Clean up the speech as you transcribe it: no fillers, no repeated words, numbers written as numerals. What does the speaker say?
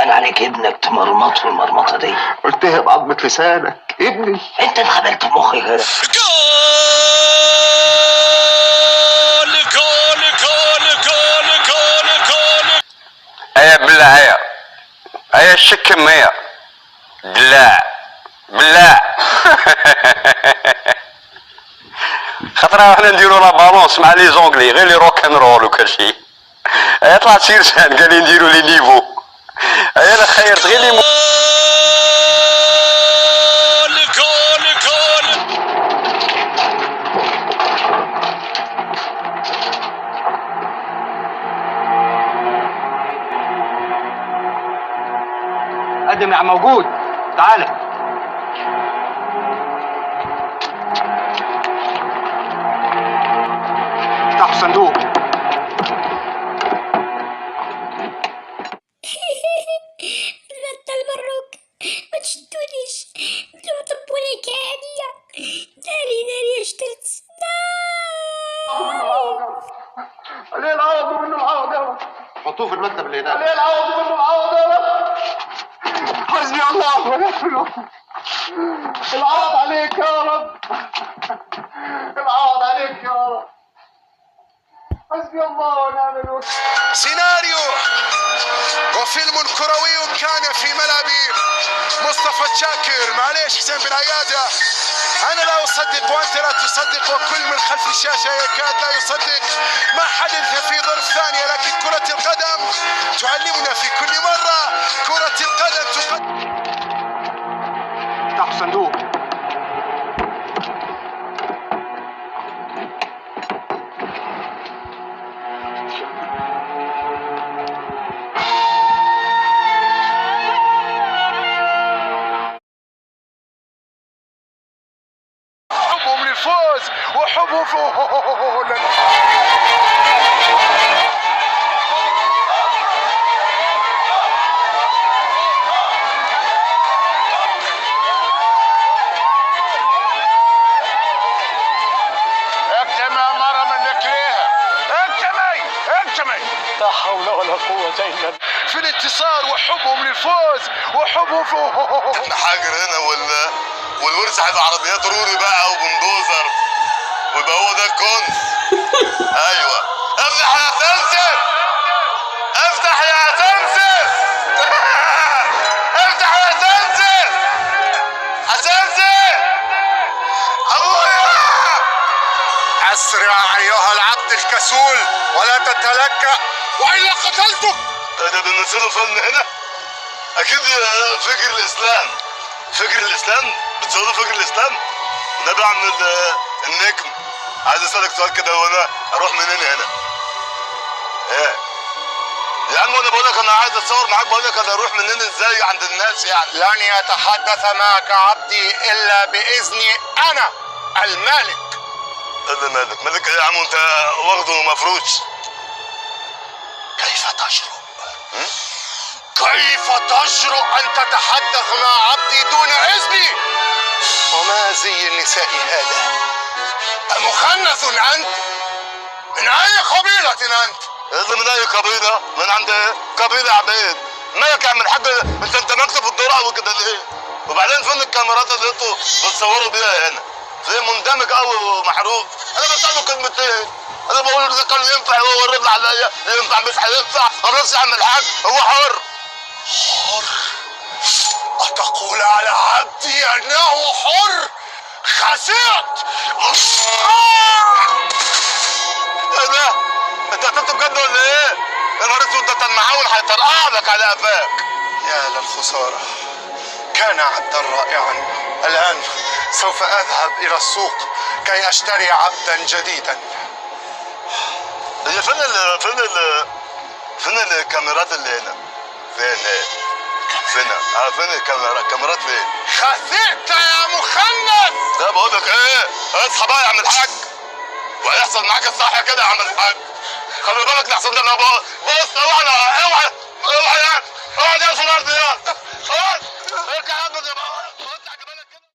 قال عليك ابنك تمرمطه المرمطه دي. قلتها بعضمة لسانك ابني. انت انخبلت بمخي كده. هيا بالله هيا الشك مية بالله خاطر احنا نديرو لا بالونس مع لي زونغلي غير لي روك ان رول وكلشي. هيا طلع سيرسان قال لي نديرو لي نيفو. هيا انا خيرت غير لي قدم يا عم موجود. تعالى. افتحوا الصندوق. البطة المروك ما تشدونيش، انتم طبوني كعادية. داري اشترت عليه العوض منه العوض يابا. حطوه في المكتب اللي هناك. عليه العوض منه العوض يابا. حسبي الله ونعم الوكيل. العوض عليك يا رب. العوض عليك يا رب. حسبي الله ونعم الوكيل. سيناريو وفيلم كروي كان في ملعب مصطفى شاكر. معليش حسين بن عيادة، أنا لا أصدق وأنت لا تصدق، وكل من خلف الشاشة يكاد لا يصدق ما حدث في ظرف ثانية. لكن كرة القدم تعلمنا في كل مرة، كرة القدم افتحوا الصندوق. حبهم للفوز وحبهم لا حول ولا قوة إلا بالله. في الانتصار وحبهم للفوز وحبهم احنا حاجر هنا والورث عايز عربيات روري بقى وبندوزر، ويبقى هو ده الكنز. ايوه افتح يا سمسم، افتح يا سمسم. افتح يا سمسم، يا سمسم ابويا. اسرع ايها العبد الكسول ولا تتلكأ والا قتلتك. ده بننزله فن هنا اكيد. فكر الاسلام، فكر الاسلام بتصوروا فكر الاسلام. ده بعمل النجم. عايز اسالك سؤال كده، وانا اروح منين هنا؟ ايه يا عم، وانا بقول لك انا عايز اتصور معاك، بقول لك انا اروح منين ازاي عند الناس يعني؟ لن يتحدث معك عبدي الا باذني انا المالك. ايه اللي مالك؟ مالك ايه يا عم وانت واخده مفروش؟ كيف تجرؤ؟ كيف تجرؤ ان تتحدث مع عبدي دون اذني؟ وما زي النساء هذا؟ أمخنث أنت؟ من أي قبيلة أنت؟ إذا من أي قبيلة؟ من عند قبيلة عبيد. مالك يا عم الحاج؟ أنت اندمجت في الدور أوي كده ليه؟ وبعدين فين الكاميرات اللي أنتوا بتصوروا بيها هنا؟ في مندمج أوي ومحروق. أنا بسأله كلمتين، أنا بقول له إذا كان ينفع هو الرد عليا، ينفع مش هينفع، خلاص يا عم الحاج هو حر. حر؟ أتقول على عبدي أنه حر؟ خسرت! ايه ده؟ انت قتلت بجد ولا ايه؟ يا نهار اسود، ده المعاون هيطرقع لك على قفاك. يا للخسارة، كان عبدا رائعا. الآن سوف أذهب إلى السوق كي أشتري عبدا جديدا. هي فين الكاميرات اللي هنا؟ فين فين الكاميرات فين؟ خسرت يا مخنث! ده بقول لك ايه؟ اصحى بقى يا عم الحاج، وهيحصل معاك الصح كده يا عم الحاج. خلي بالك لحسن ده انا بص اوعى